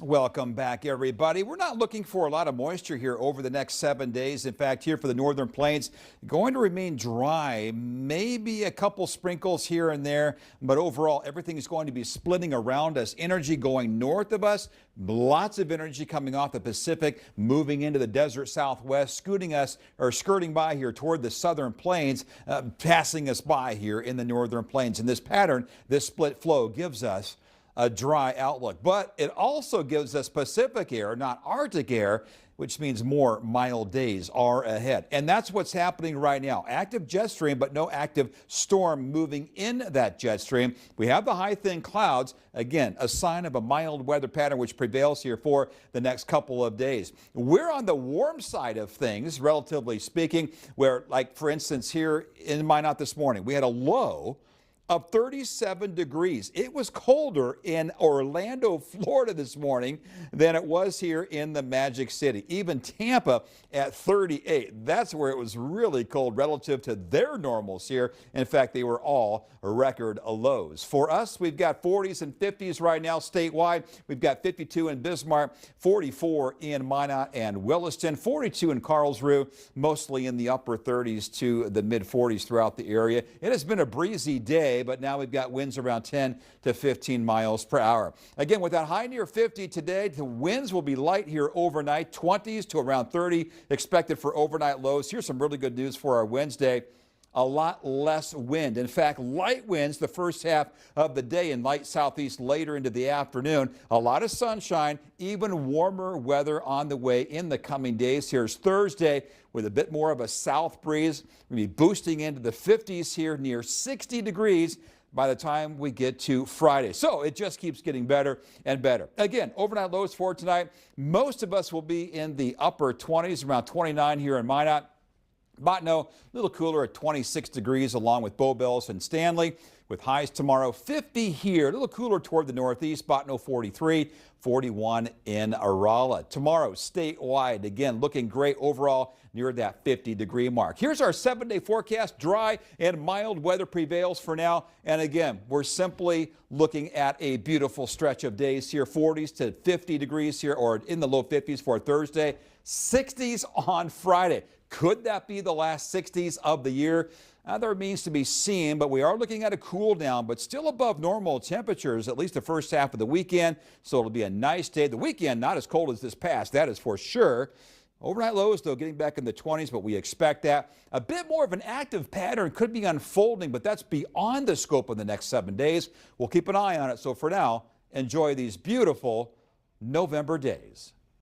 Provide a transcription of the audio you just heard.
Welcome back, everybody. We're not looking for a lot of moisture here over the next 7 days. In fact, here for the northern plains, going to remain dry, maybe a couple sprinkles here and there, but overall, everything is going to be splitting around us. Energy going north of us, lots of energy coming off the Pacific, moving into the desert southwest, skirting by here toward the southern plains, passing us by here in the northern plains. And this pattern, this split flow gives us a dry outlook, but it also gives us Pacific air, not Arctic air, which means more mild days are ahead. And that's what's happening right now. Active jet stream, but no active storm moving in that jet stream. We have the high thin clouds. Again, a sign of a mild weather pattern which prevails here for the next couple of days. We're on the warm side of things, relatively speaking, where, like, for instance, here in Minot this morning, we had a low of 37 degrees. It was colder in Orlando, Florida this morning than it was here in the Magic City. Even Tampa at 38. That's where it was really cold relative to their normals here. In fact, they were all record lows. For us, we've got 40s and 50s right now statewide. We've got 52 in Bismarck, 44 in Minot and Williston, 42 in Carlsruhe, mostly in the upper 30s to the mid 40s throughout the area. It has been a breezy day, but now we've got winds around 10 to 15 miles per hour. Again, with that high near 50 today, the winds will be light here overnight, 20s to around 30 expected for overnight lows. Here's some really good news for our Wednesday. A lot less wind. In fact, light winds the first half of the day and light southeast later into the afternoon. A lot of sunshine, even warmer weather on the way in the coming days. Here's Thursday with a bit more of a south breeze. We'll be boosting into the 50s here, near 60 degrees by the time we get to Friday. So it just keeps getting better and better. Again, overnight lows for tonight. Most of us will be in the upper 20s, around 29 here in Minot. Botno, a little cooler at 26 degrees along with Bowbells and Stanley, with highs tomorrow 50 here, a little cooler toward the northeast. Botno 43, 41 in Arala. Tomorrow statewide, again, looking great overall near that 50-degree mark. Here's our 7-day forecast. Dry and mild weather prevails for now. And again, we're simply looking at a beautiful stretch of days here, 40s to 50 degrees here, or in the low 50s for Thursday, 60s on Friday. Could that be the last 60s of the year? That remains to be seen, but we are looking at a cool down, but still above normal temperatures, at least the first half of the weekend. So it'll be a nice day. The weekend, not as cold as this past, that is for sure. Overnight lows, though, getting back in the 20s, but we expect that. A bit more of an active pattern could be unfolding, but that's beyond the scope of the next 7 days. We'll keep an eye on it. So for now, enjoy these beautiful November days.